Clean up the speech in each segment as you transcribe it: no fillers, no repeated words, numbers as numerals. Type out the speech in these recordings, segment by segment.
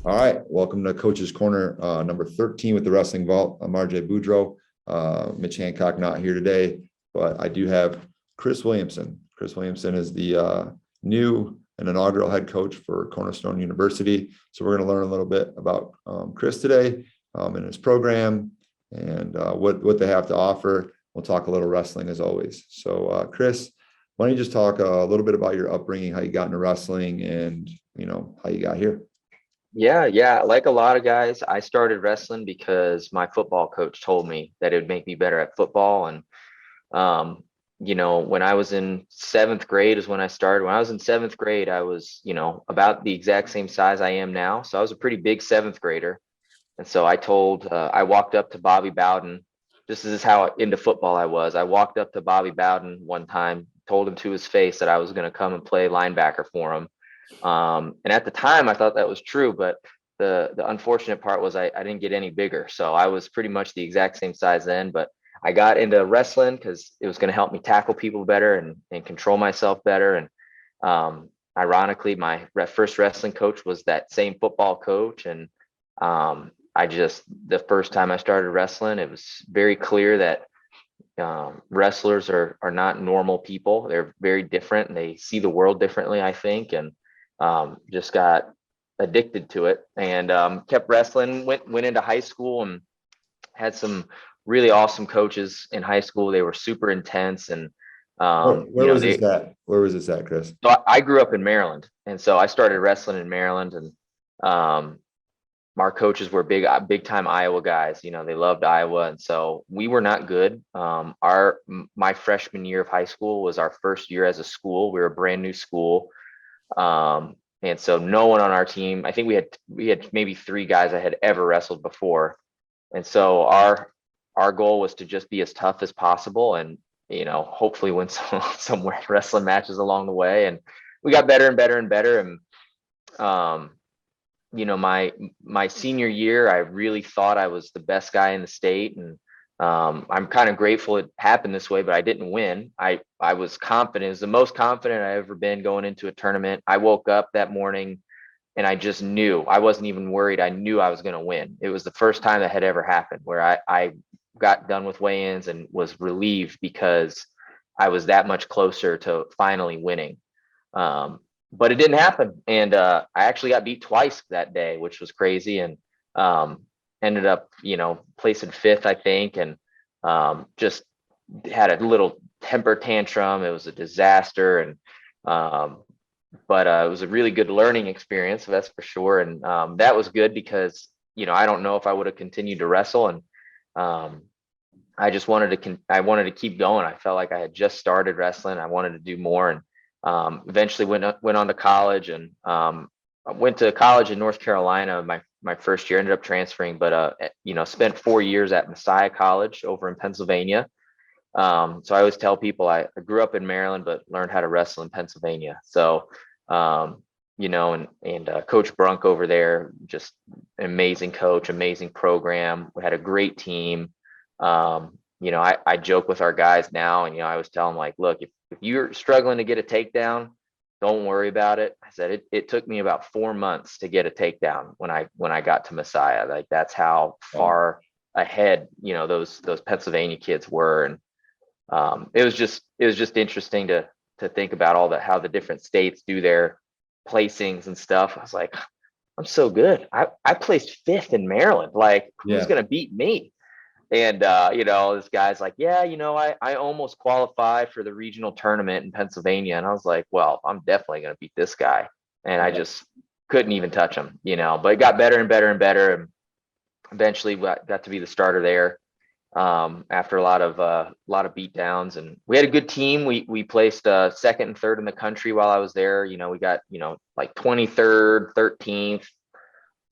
All right, welcome to Coach's Corner, number 13 with the Wrestling Vault. I'm RJ Boudro. Mitch Hancock not here today, but I do have Chris Williamson. Chris Williamson is the new and inaugural head coach for Cornerstone University. So we're going to learn a little bit about Chris today and his program and what they have to offer. We'll talk a little wrestling as always. So Chris, why don't you just talk a little bit about your upbringing, how you got into wrestling, and how you got here. Yeah. Like a lot of guys, I started wrestling because my football coach told me that it would make me better at football. And, when I was in seventh grade is when I started. When I was in seventh grade, I was, about the exact same size I am now. So I was a pretty big seventh grader. And so I walked up to Bobby Bowden. This is how into football I was. I walked up to Bobby Bowden one time, told him to his face that I was going to come and play linebacker for him. And at the time I thought that was true, but the unfortunate part was I didn't get any bigger. So I was pretty much the exact same size then, but I got into wrestling because it was going to help me tackle people better and control myself better. And ironically, my first wrestling coach was that same football coach. And the first time I started wrestling, it was very clear that wrestlers are not normal people. They're very different and they see the world differently, I think. And just got addicted to it and kept wrestling, went into high school and had some really awesome coaches in high school. They were super intense and Where was this at? Where was this at, Chris? so I grew up in Maryland, and so I started wrestling in Maryland, and our coaches were big time Iowa guys. They loved Iowa, and so we were not good. My freshman year of high school was our first year as a school. We were a brand new school. And so no one on our team, I think we had maybe three guys that had ever wrestled before. And so our goal was to just be as tough as possible and, hopefully win some wrestling matches along the way. And we got better and better and better. And, my senior year, I really thought I was the best guy in the state. And I'm kind of grateful it happened this way, but I didn't win. I was confident. It was the most confident I ever been going into a tournament. I woke up that morning and I just knew. I wasn't even worried. I knew I was going to win. It was the first time that had ever happened where I got done with weigh-ins and was relieved because I was that much closer to finally winning. But it didn't happen. And I actually got beat twice that day, which was crazy. And ended up, placing fifth, I think, and just had a little temper tantrum. It was a disaster, and but it was a really good learning experience, that's for sure. And that was good because I don't know if I would have continued to wrestle, and I just wanted to keep going. I felt like I had just started wrestling. I wanted to do more, and eventually went on to college, and I went to college in North Carolina. My first year, ended up transferring, but spent 4 years at Messiah College over in Pennsylvania. So I always tell people I grew up in Maryland, but learned how to wrestle in Pennsylvania. So Coach Brunk over there, just an amazing coach, amazing program. We had a great team. I joke with our guys now, and I always tell them, like, look, if you're struggling to get a takedown, don't worry about it. I said it took me about 4 months to get a takedown when I got to Messiah. Like, that's how far ahead those Pennsylvania kids were. And it was just interesting to think about how the different states do their placings and stuff. I was like, I'm so good. I placed fifth in Maryland. Like, who's gonna beat me? And this guy's like, yeah, I almost qualified for the regional tournament in Pennsylvania. And I was like, well, I'm definitely going to beat this guy. And I just couldn't even touch him, but it got better and better and better. And eventually got to be the starter there after a lot of beat downs. And we had a good team. We placed second and third in the country while I was there. We got, like 23rd, 13th,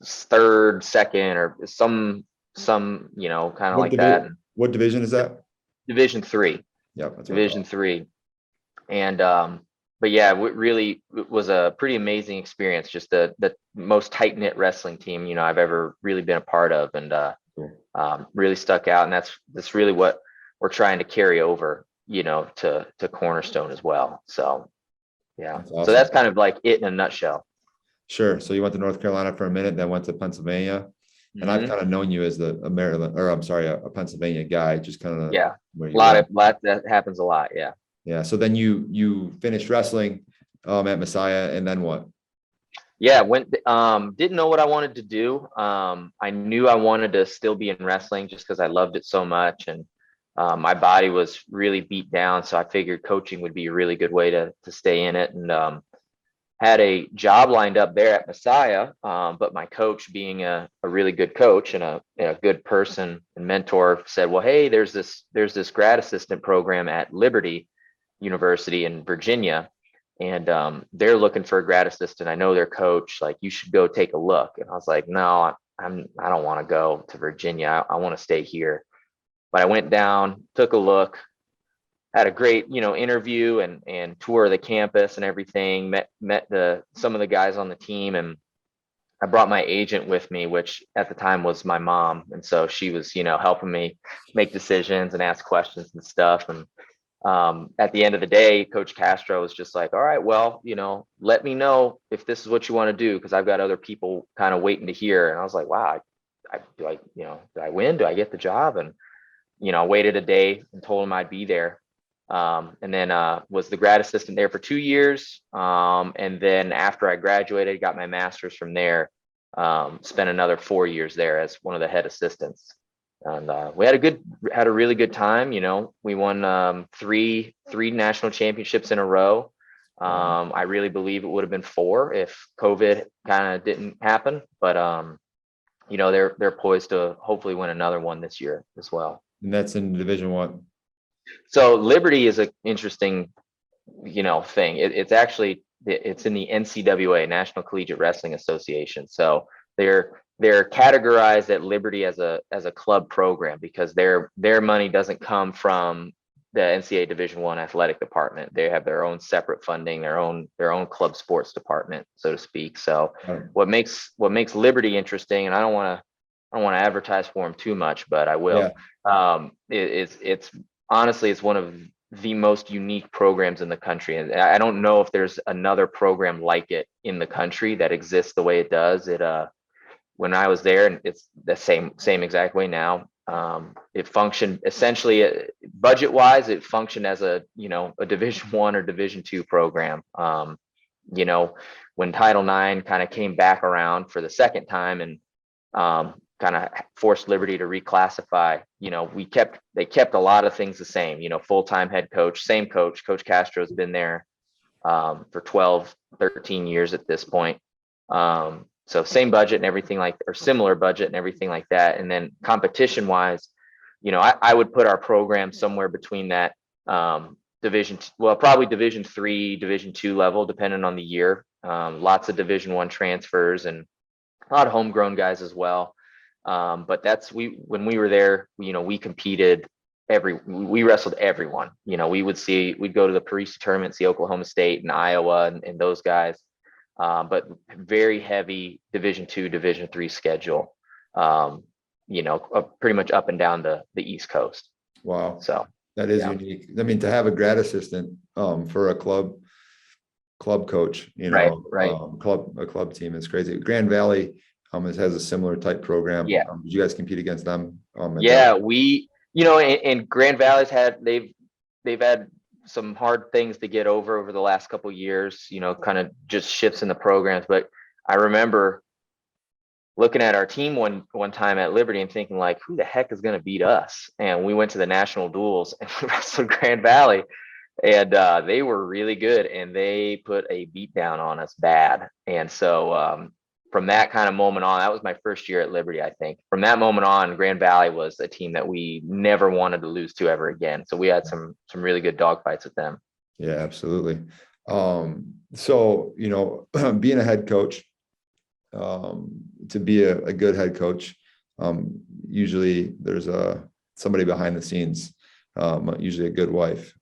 third, second, or some kind of like that. What division is that? Division 3. Yeah, Division 3. And but yeah, it was a pretty amazing experience. Just the most tight knit wrestling team I've ever really been a part of, and really stuck out. And that's really what we're trying to carry over, to Cornerstone as well. So yeah, awesome. So that's kind of like it in a nutshell. Sure. So you went to North Carolina for a minute, then went to Pennsylvania. And I've Mhm. kind of known you as a Maryland, or I'm sorry, a Pennsylvania guy, just kind of Yeah, where a you lot went. of lot that happens a lot. Yeah. Yeah. So then you finished wrestling at Messiah, and then what? Yeah, went didn't know what I wanted to do. I knew I wanted to still be in wrestling just because I loved it so much, and my body was really beat down. So I figured coaching would be a really good way to stay in it, and had a job lined up there at Messiah. But my coach, being a really good coach and a good person and mentor, said, "Well, hey, there's this grad assistant program at Liberty University in Virginia, and they're looking for a grad assistant. I know their coach. Like, you should go take a look." And I was like, "No, I don't want to go to Virginia. I want to stay here." But I went down, took a look, had a great, interview and tour of the campus and everything. Met some of the guys on the team, and I brought my agent with me, which at the time was my mom, and so she was, helping me make decisions and ask questions and stuff. And at the end of the day, Coach Castro was just like, "All right, well, let me know if this is what you want to do, because I've got other people kind of waiting to hear." And I was like, "Wow, do I win? Do I get the job?" And I waited a day and told him I'd be there. And then was the grad assistant there for 2 years. And then after I graduated, got my master's from there. Spent another 4 years there as one of the head assistants. And we had a really good time. We won three national championships in a row. I really believe it would have been four if COVID kind of didn't happen. But they're poised to hopefully win another one this year as well. And that's in Division One. So Liberty is an interesting, thing. It's in the NCAA, National Collegiate Wrestling Association. So they're categorized at Liberty as a club program, because their money doesn't come from the NCAA Division I athletic department. They have their own separate funding, their own club sports department, so to speak. So what makes Liberty interesting, and I don't want to advertise for them too much, but I will. Yeah. It's honestly, it's one of the most unique programs in the country, and I don't know if there's another program like it in the country that exists the way it does. When I was there, and it's the same exact way now. It functioned essentially, budget wise, it functioned as a Division I or Division II program. When Title IX kind of came back around for the second time, and kind of forced Liberty to reclassify, they kept a lot of things the same. Full-time head coach, same coach. Coach Castro's been there for 12, 13 years at this point. So same budget and everything, or similar budget and everything like that. And then competition wise, I would put our program somewhere between that probably Division III, Division II level, depending on the year. Lots of Division I transfers and a lot of homegrown guys as well. But when we were there, we competed we wrestled everyone. We'd go to the Parisi tournament, see Oklahoma State and Iowa and those guys. But very heavy Division II, Division III schedule, pretty much up and down the East Coast. Wow. So that is unique. I mean, to have a grad assistant for a club coach, right. a club team is crazy. Grand Valley has a similar type program. Yeah. Did you guys compete against them? We, and Grand Valley's they've had some hard things to get over the last couple of years, kind of just shifts in the programs. But I remember looking at our team one time at Liberty and thinking, like, who the heck is going to beat us? And we went to the national duels and wrestled Grand Valley, and they were really good, and they put a beat down on us bad. And so from that kind of moment on, that was my first year at Liberty, I think. From that moment on, Grand Valley was a team that we never wanted to lose to ever again. So we had some really good dogfights with them. Yeah, absolutely. So, being a head coach, to be a good head coach, usually there's somebody behind the scenes, usually a good wife.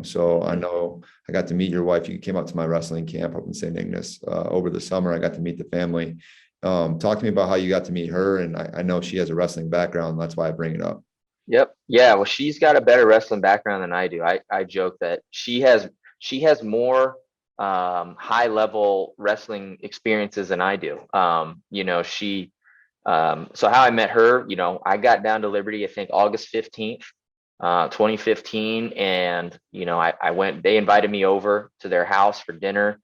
So I know I got to meet your wife. You came out to my wrestling camp up in St. Ignace over the summer. I got to meet the family. Talk to me about how you got to meet her. And I know she has a wrestling background. That's why I bring it up. Yep. Yeah. Well, she's got a better wrestling background than I do. I joke that she has more high level wrestling experiences than I do. So how I met her, I got down to Liberty, I think August 15th, 2015. And, I went, they invited me over to their house for dinner.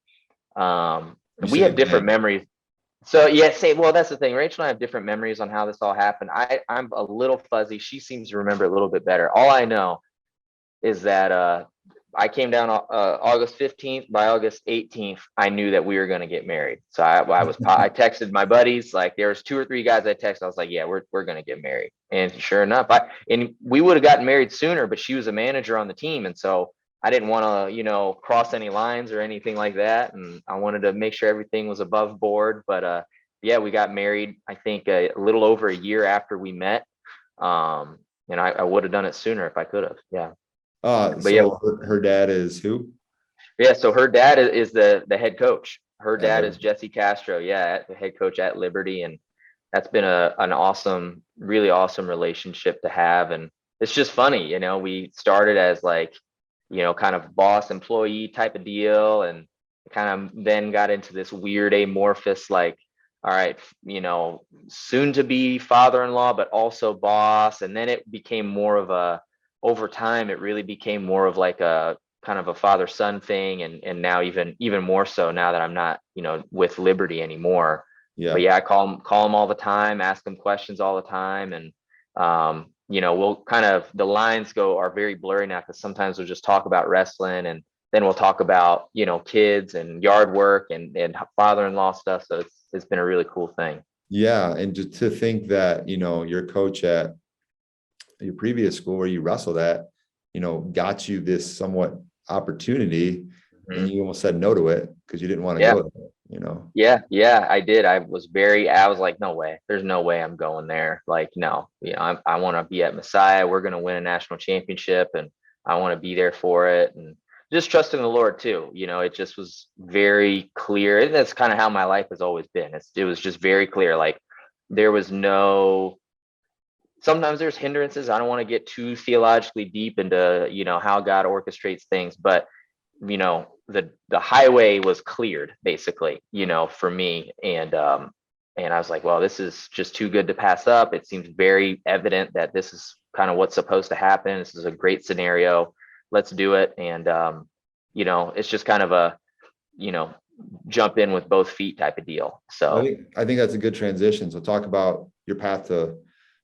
You We have said different May. memories. So yeah, well, that's the thing. Rachel and I have different memories on how this all happened. I'm a little fuzzy. She seems to remember it a little bit better. All I know is that I came down August 15th. By August 18th, I knew that we were going to get married. So I texted my buddies. Like there was 2 or 3 guys I texted. I was like, yeah, we're going to get married. And sure enough, and we would have gotten married sooner, but she was a manager on the team, and so I didn't want to, cross any lines or anything like that. And I wanted to make sure everything was above board. But yeah, we got married, I think a little over a year after we met. And I would have done it sooner if I could have. Yeah. But yeah, So her dad is who? yeah. So her dad is the head coach. Her At dad is Liberty. Jesse Castro. Yeah, the head coach at Liberty, and that's been an awesome, really awesome relationship to have. And it's just funny, we started as like, kind of boss employee type of deal, and kind of then got into this weird amorphous, like, all right, soon to be father-in-law, but also boss. And then it became more of over time, it really became more of like a kind of a father-son thing. And now even more so now that I'm not, with Liberty anymore. But Yeah. yeah, I call him all the time, ask him questions all the time. And we'll kind of, the lines are very blurry now, because sometimes we'll just talk about wrestling, and then we'll talk about, kids and yard work and father-in-law stuff. So it's been a really cool thing. Yeah. And to think that, your coach at your previous school where you wrestled at, got you this somewhat opportunity, and Mhm. you almost said no to it because you didn't want to Yeah. go there. Yeah, I did. I was like, no way. There's no way I'm going there. Like, no, I want to be at Messiah. We're going to win a national championship, and I want to be there for it. And just trusting the Lord too. It just was very clear. And that's kind of how my life has always been. It was just very clear. Like there was sometimes there's hindrances. I don't want to get too theologically deep into, how God orchestrates things, but the highway was cleared basically, for me. And I was like, well, this is just too good to pass up. It seems very evident that this is kind of what's supposed to happen. This is a great scenario. Let's do it. And it's just kind of a, you know, jump in with both feet type of deal. I So think I think that's a good transition. So talk about your path to,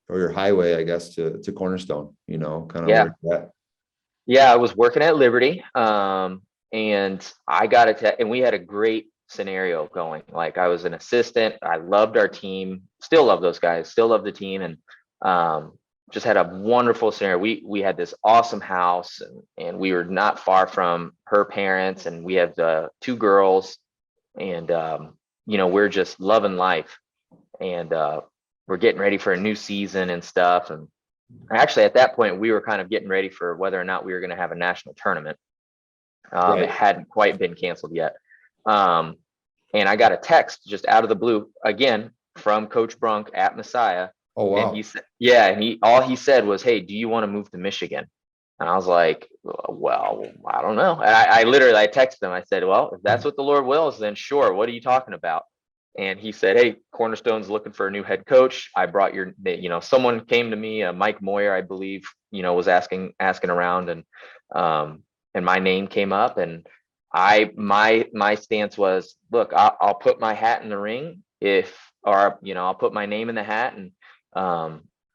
or your highway, I guess, to Cornerstone, kind of yeah. where you're at. Yeah, I was working at Liberty, and I got it. And we had a great scenario going. Like I was an assistant. I loved our team. Still love those guys. Still love the team, and just had a wonderful scenario. We had this awesome house, and we were not far from her parents, and we have 2 girls, and we're just loving life, and we're getting ready for a new season and stuff. And actually, at that point, we were kind of getting ready for whether or not we were going to have a national tournament. It Right. hadn't quite been canceled yet. Um, and I got a text just out of the blue again from Coach Brunk at Messiah. Oh, And he wow. said, yeah, and all he said was, hey, do you want to move to Michigan? And I was like, well, I don't know. And I literally, I texted him. I said, well, if that's what the Lord wills, then sure. What are you talking about? And he said, hey, Cornerstone's looking for a new head coach. I brought someone came to me, Mike Moyer, I believe, was asking around, and my name came up. And my stance was, look, I'll put my hat in the ring I'll put my name in the hat. And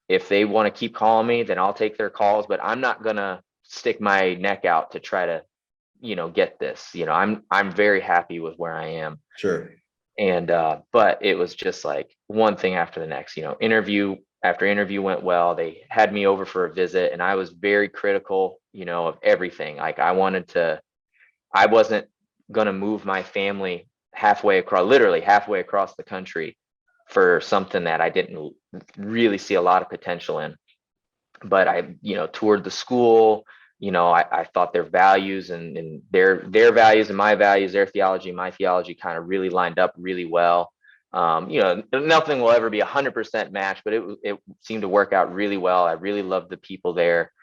if they want to keep calling me, then I'll take their calls, but I'm not going to stick my neck out to try to, get this. I'm very happy with where I am. Sure. And but it was just like one thing after the next. Interview after interview went well. They had me over for a visit, and I was very critical, of everything. Like I wasn't going to move my family literally halfway across the country for something that I didn't really see a lot of potential in. But I, toured the school. I thought their values and their values and my values, their theology, my theology kind of really lined up really well. Nothing will ever be 100% match, but it seemed to work out really well. I really loved the people there.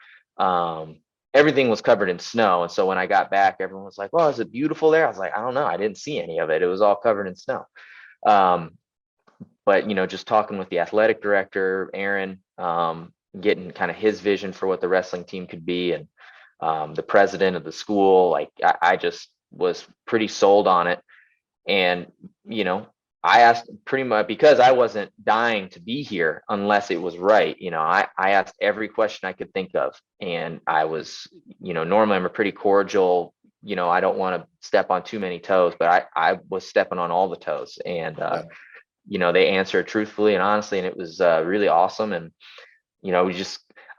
everything was covered in snow. And so when I got back, everyone was like, well, is it beautiful there? I was like, I don't know. I didn't see any of it. It was all covered in snow. Um, but, just talking with the athletic director, Aaron, getting kind of his vision for what the wrestling team could be, and the president of the school, like I just was pretty sold on it. And, I asked pretty much, because I wasn't dying to be here unless it was right. I asked every question I could think of. And I was, normally I'm a pretty cordial, I don't want to step on too many toes, but I was stepping on all the toes. And, Yeah. they answered truthfully and honestly, and it was really awesome. And,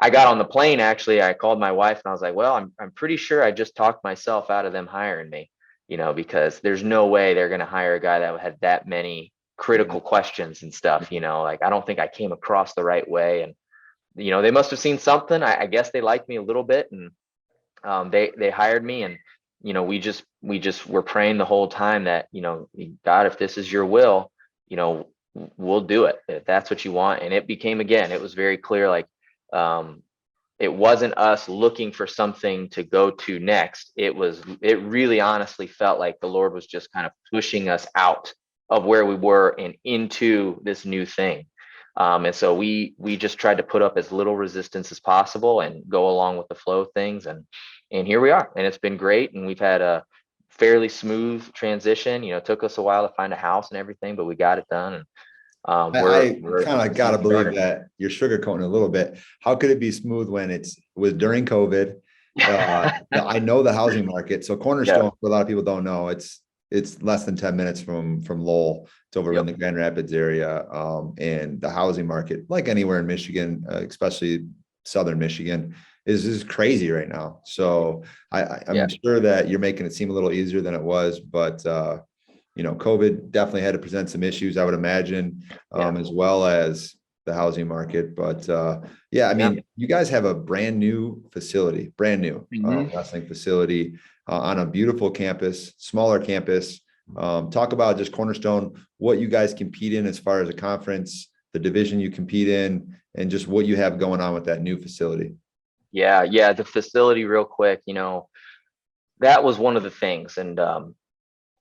I got on the plane, actually, I called my wife and I was like, well, I'm pretty sure I just talked myself out of them hiring me, because there's no way they're going to hire a guy that had that many critical questions and stuff, like, I don't think I came across the right way. And, they must have seen something. I guess they liked me a little bit, and they hired me. And, we just were praying the whole time that, God, if this is your will, we'll do it if that's what you want. And it became, again, it was very clear, like, it wasn't us looking for something to go to next. It really honestly felt like the Lord was just kind of pushing us out of where we were and into this new thing. And so we just tried to put up as little resistance as possible and go along with the flow of things. And here we are, and it's been great. And we've had a fairly smooth transition. It took us a while to find a house and everything, but we got it done. And I we're kind of got to believe that you're sugarcoating a little bit. How could it be smooth when it was during COVID? I know the housing market. So Cornerstone, Yeah. for a lot of people don't know, it's less than 10 minutes from Lowell. It's over in the Grand Rapids area. And the housing market, like anywhere in Michigan, especially Southern Michigan, is crazy right now. So I'm sure that you're making it seem a little easier than it was, but COVID definitely had to present some issues, I would imagine, as well as the housing market. But I mean, you guys have a brand new facility, wrestling facility on a beautiful campus, smaller campus. Talk about just Cornerstone, what you guys compete in as far as a conference, the division you compete in, and just what you have going on with that new facility. Yeah. The facility, real quick, that was one of the things. And,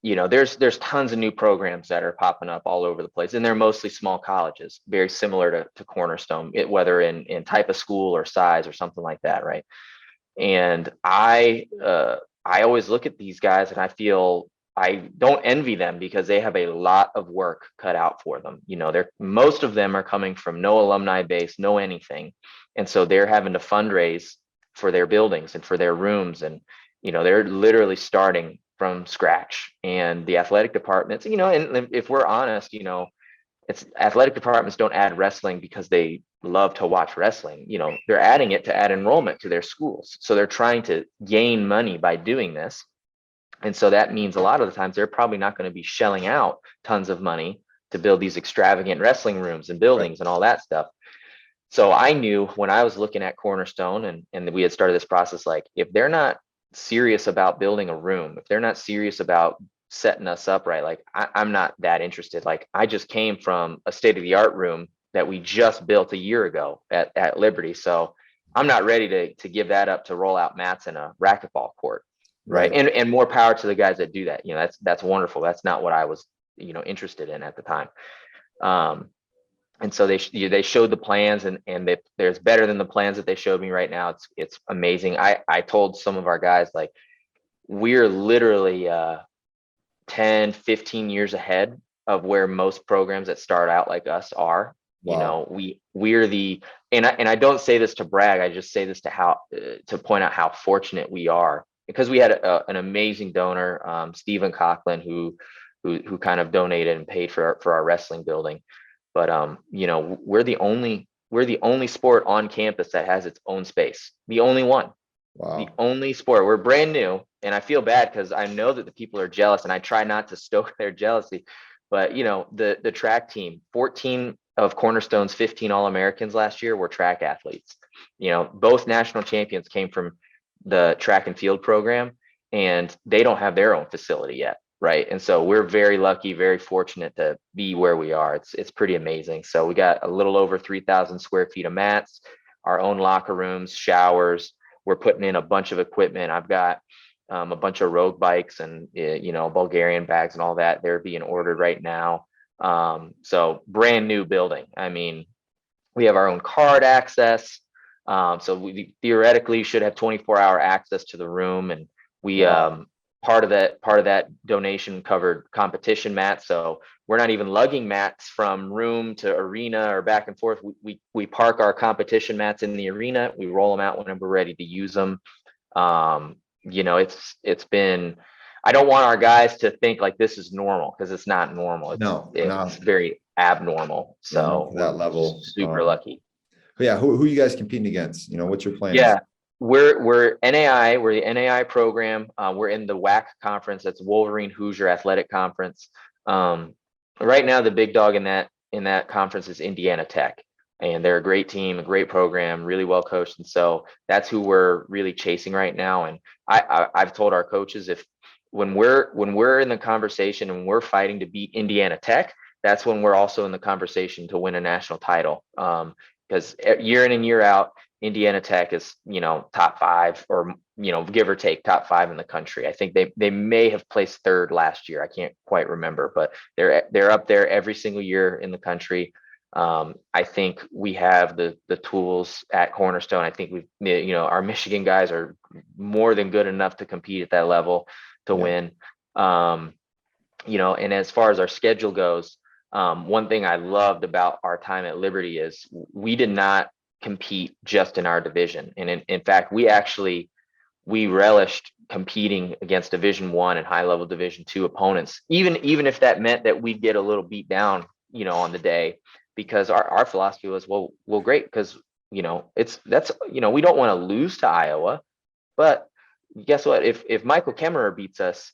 there's tons of new programs that are popping up all over the place, and they're mostly small colleges, very similar to Cornerstone, whether in type of school or size or something like that, right? And I always look at these guys and I feel I don't envy them, because they have a lot of work cut out for them. Most of them are coming from no alumni base, no anything, and so they're having to fundraise for their buildings and for their rooms, and they're literally starting from scratch. And the athletic departments, and if we're honest, it's athletic departments don't add wrestling because they love to watch wrestling. They're adding it to add enrollment to their schools. So they're trying to gain money by doing this. And so that means a lot of the times they're probably not going to be shelling out tons of money to build these extravagant wrestling rooms and buildings and all that stuff. So I knew when I was looking at Cornerstone and we had started this process, like, if they're not serious about building a room, if they're not serious about setting us up right, like, I'm not that interested. Like, I just came from a state-of-the-art room that we just built a year ago at Liberty. So I'm not ready to give that up to roll out mats in a racquetball court. Right. And more power to the guys that do that. That's wonderful. That's not what I was, interested in at the time. And so they showed the plans, and there's better than the plans that they showed me right now. It's amazing. I told some of our guys, like, we're literally 10, 15 years ahead of where most programs that start out like us are. Wow. We're the, and I don't say this to brag. I just say this to point out how fortunate we are, because we had an amazing donor, Stephen Coughlin, who kind of donated and paid for our wrestling building. But we're the only sport on campus that has its own space. The only one. Wow. The only sport. We're brand new, and I feel bad because I know that the people are jealous, and I try not to stoke their jealousy. But the track team, 14 of Cornerstone's 15 All-Americans last year were track athletes. Both national champions came from the track and field program, and they don't have their own facility yet. Right. And so we're very lucky, very fortunate to be where we are. It's pretty amazing. So we got a little over 3,000 square feet of mats, our own locker rooms, showers. we're putting in a bunch of equipment. I've got a bunch of road bikes and Bulgarian bags and all that. They're being ordered right now. So brand new building. I mean, we have our own card access. So we theoretically should have 24-hour access to the room, and we Wow. part of that donation covered competition mats. So we're not even lugging mats from room to arena or back and forth. We park our competition mats in the arena. We roll them out when we're ready to use them. It's been. I don't want our guys to think like this is normal, because it's not normal. No, It's very abnormal. yeah, not So to we're that level. super lucky. Yeah, who are you guys competing against? What's your plans? Yeah, we're NAI. We're the NAI program. We're in the WAC conference. That's Wolverine Hoosier Athletic Conference. Right now, the big dog in that conference is Indiana Tech, and they're a great team, a great program, really well coached, and so that's who we're really chasing right now. And I've told our coaches, if when we're in the conversation and we're fighting to beat Indiana Tech, that's when we're also in the conversation to win a national title. Because year in and year out, Indiana Tech is, top 5, or, give or take top 5 in the country. I think they may have placed 3rd last year. I can't quite remember, but they're up there every single year in the country. I think we have the tools at Cornerstone. I think our Michigan guys are more than good enough to compete at that level to Yeah. win. And as far as our schedule goes, one thing I loved about our time at Liberty is we did not compete just in our division. And in fact, we relished competing against Division I and high level Division II opponents, even if that meant that we'd get a little beat down, on the day, because our philosophy was, well, great. Because, we don't want to lose to Iowa, but guess what? If Michael Kemmerer beats us,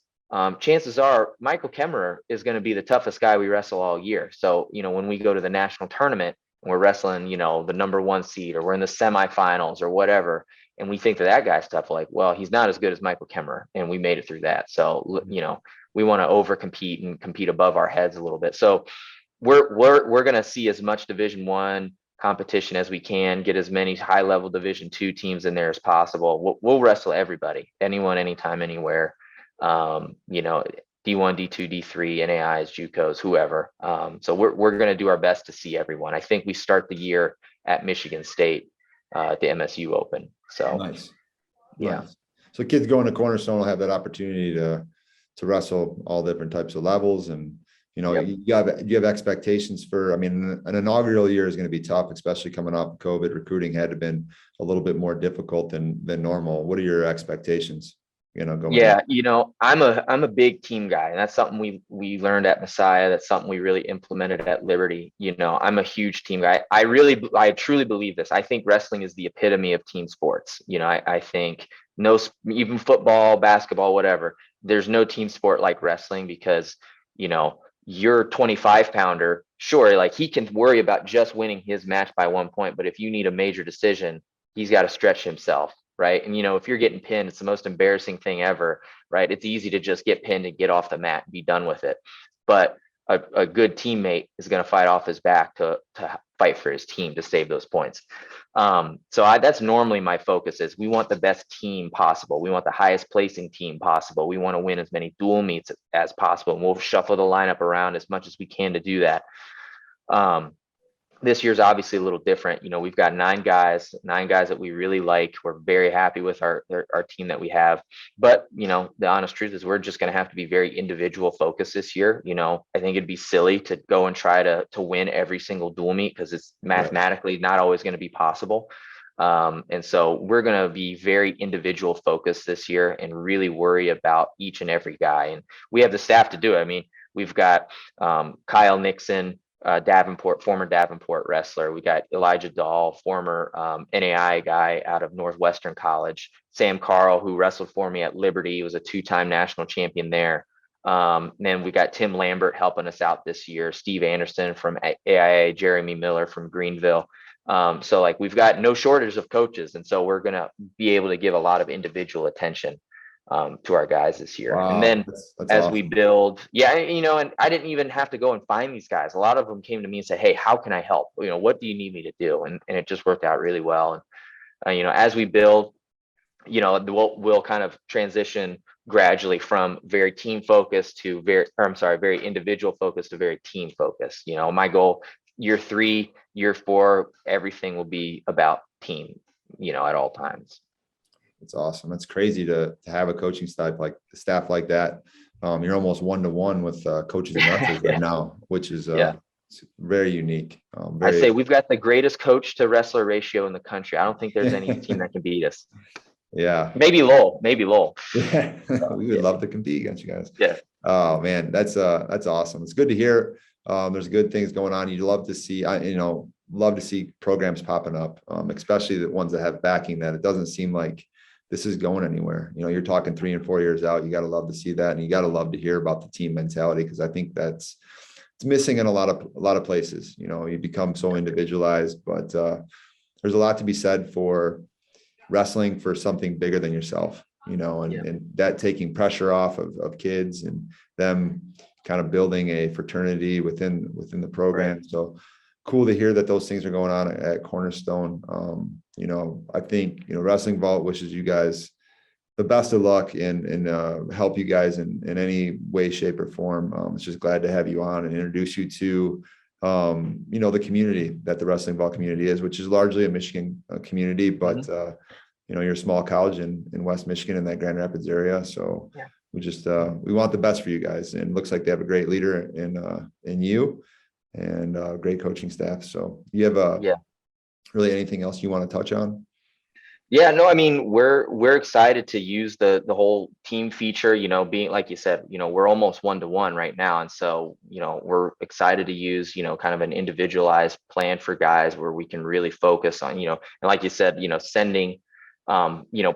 chances are Michael Kemmerer is going to be the toughest guy we wrestle all year. So, when we go to the national tournament and we're wrestling, the number 1 seed, or we're in the semifinals or whatever, and we think that guy's tough, like, well, he's not as good as Michael Kemmerer, and we made it through that. So, we want to over compete and compete above our heads a little bit. So we're going to see as much Division I competition as we can, get as many high level Division II teams in there as possible. We'll wrestle everybody, anyone, anytime, anywhere. D1, D2, D3, NAIs, JUCOs, whoever. So we're going to do our best to see everyone. I think we start the year at Michigan State, at the MSU Open. So Nice. yeah. Nice. So kids going to Cornerstone will have that opportunity to wrestle all different types of levels. And Yep. you have expectations for, an inaugural year is going to be tough, especially coming off COVID. Recruiting had to have been a little bit more difficult than normal. What are your expectations? Going Yeah, I'm a big team guy, and that's something we learned at Messiah. That's something we really implemented at Liberty. I'm a huge team guy. I truly believe this. I think wrestling is the epitome of team sports. I think even football, basketball, whatever, there's no team sport like wrestling, because your 25 pounder, sure, like, he can worry about just winning his match by 1 point, but if you need a major decision, he's got to stretch himself. Right. And, if you're getting pinned, it's the most embarrassing thing ever. Right. It's easy to just get pinned and get off the mat and be done with it. But a good teammate is going to fight off his back to fight for his team to save those points. That's normally my focus is we want the best team possible. We want the highest placing team possible. We want to win as many dual meets as possible. And we'll shuffle the lineup around as much as we can to do that. This year's obviously a little different. We've got 9 guys that we really like. We're very happy with our team that we have. But, the honest truth is we're just going to have to be very individual focused this year. I think it'd be silly to go and try to win every single dual meet, because it's mathematically not always going to be possible. And so we're going to be very individual focused this year and really worry about each and every guy. And we have the staff to do it. We've got Kyle Nixon, former Davenport wrestler. We got Elijah Dahl, former NAI guy out of Northwestern College. Sam Carl, who wrestled for me at Liberty, was a 2-time national champion there. Then we got Tim Lambert helping us out this year, Steve Anderson from AIA, Jeremy Miller from Greenville. So we've got no shortage of coaches. And so we're going to be able to give a lot of individual attention to our guys this year. Wow, and then that's as awesome. we build, and I didn't even have to go and find these guys. A lot of them came to me and said, hey, how can I help? What do you need me to do? And it just worked out really well. And, as we build, we'll kind of transition gradually from very team focused to very individual focused to very team focused. My goal, year 3, year 4, everything will be about team, at all times. It's awesome. It's crazy to have a coaching staff like that. You're almost 1-to-1 with coaches and wrestlers right now, which is it's very unique. I say we've got the greatest coach to wrestler ratio in the country. I don't think there's any team that can beat us. Yeah. Maybe Lowell. Yeah. We would love to compete against you guys. Yeah. Oh man, that's awesome. It's good to hear. There's good things going on. You'd love to see, love to see programs popping up, especially the ones that have backing that it doesn't seem like this is going anywhere. You're talking 3 and 4 years out. You got to love to see that. And you got to love to hear about the team mentality, because I think it's missing in a lot of places. You become so individualized, but there's a lot to be said for wrestling for something bigger than yourself, and that taking pressure off of kids and them kind of building a fraternity within the program. Right. So cool to hear that those things are going on at Cornerstone. I think, Wrestling Vault wishes you guys the best of luck and help you guys in any way, shape, or form. It's just glad to have you on and introduce you to, the community that the Wrestling Vault community is, which is largely a Michigan community, but, you're a small college in West Michigan in that Grand Rapids area. So we want the best for you guys, and it looks like they have a great leader in you and great coaching staff. So you have really anything else you want to touch on? Yeah, no, I mean, we're excited to use the whole team feature, being, like you said, we're almost 1-to-1 right now. And so, we're excited to use, kind of an individualized plan for guys where we can really focus on, and like you said, sending,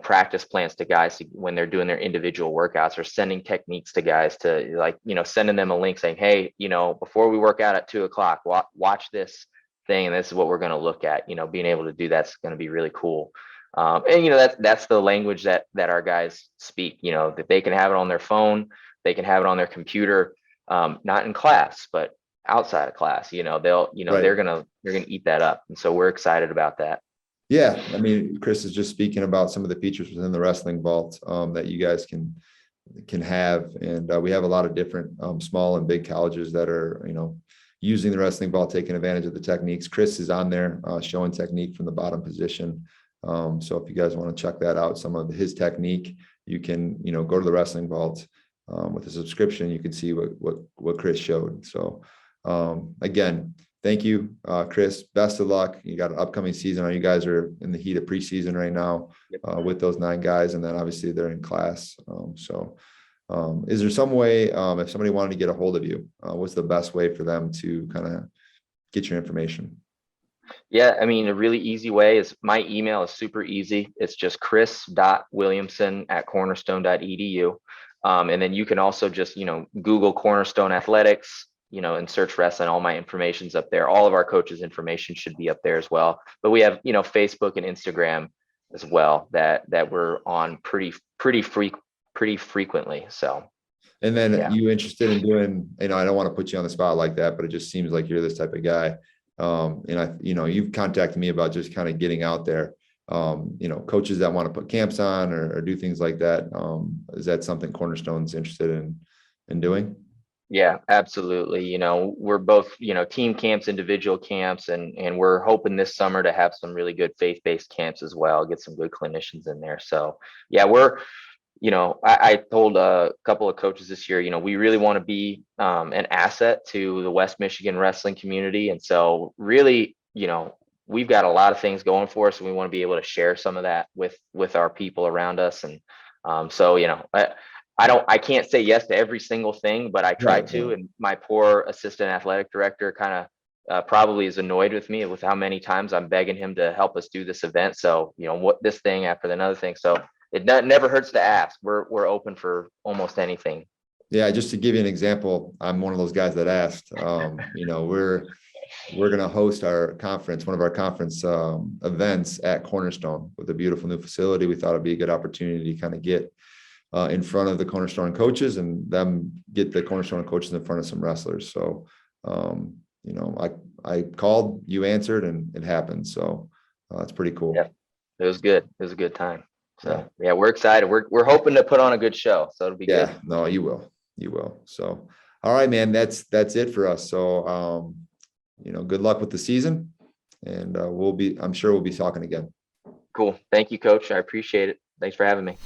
practice plans to guys when they're doing their individual workouts, or sending techniques to guys to sending them a link saying, hey, before we work out at 2:00, watch this thing. And this is what we're going to look at, being able to do that's going to be really cool. And that's the language that our guys speak, that they can have it on their phone, they can have it on their computer, not in class, but outside of class, they'll, right. they're gonna eat that up. And so we're excited about that. Yeah. I mean, Chris is just speaking about some of the features within the Wrestling Vault that you guys can have. And we have a lot of different small and big colleges that are, using the Wrestling Vault, taking advantage of the techniques. Chris is on there showing technique from the bottom position. So if you guys want to check that out, some of his technique, you can, go to the Wrestling Vault with a subscription. You can see what Chris showed. So again, thank you, Chris. Best of luck. You got an upcoming season. You guys are in the heat of preseason right now with those 9 guys, and then obviously they're in class. Is there some way, if somebody wanted to get a hold of you, what's the best way for them to kind of get your information? Yeah, I mean, a really easy way is my email is super easy. It's just chris.williamson@cornerstone.edu. And then you can also just, Google Cornerstone Athletics, and search wrestling. All my information's up there. All of our coaches' information should be up there as well. But we have, Facebook and Instagram as well that we're on pretty frequently. So. And then you interested in doing, I don't want to put you on the spot like that, but it just seems like you're this type of guy. And you've contacted me about just kind of getting out there, coaches that want to put camps on or do things like that. Is that something Cornerstone's interested in doing? Yeah, absolutely. We're both, team camps, individual camps, and we're hoping this summer to have some really good faith-based camps as well, get some good clinicians in there. So yeah, I told a couple of coaches this year, we really want to be an asset to the West Michigan wrestling community. And so really, we've got a lot of things going for us, and we want to be able to share some of that with our people around us. And I can't say yes to every single thing, but I try to. And my poor assistant athletic director kind of probably is annoyed with me with how many times I'm begging him to help us do this event. So, what this thing after another thing. So it never hurts to ask. We're open for almost anything. Yeah, just to give you an example, I'm one of those guys that asked. We're going to host our conference, one of our conference events at Cornerstone with a beautiful new facility. We thought it'd be a good opportunity to kind of get in front of the Cornerstone coaches and them get the Cornerstone coaches in front of some wrestlers. So, I called, you answered, and it happened. So it's pretty cool. Yeah, it was good. It was a good time. So yeah, we're excited. We're hoping to put on a good show. So it'll be good. Yeah, no, you will. You will. So, all right, man, that's it for us. So, good luck with the season, and I'm sure we'll be talking again. Cool. Thank you, Coach. I appreciate it. Thanks for having me.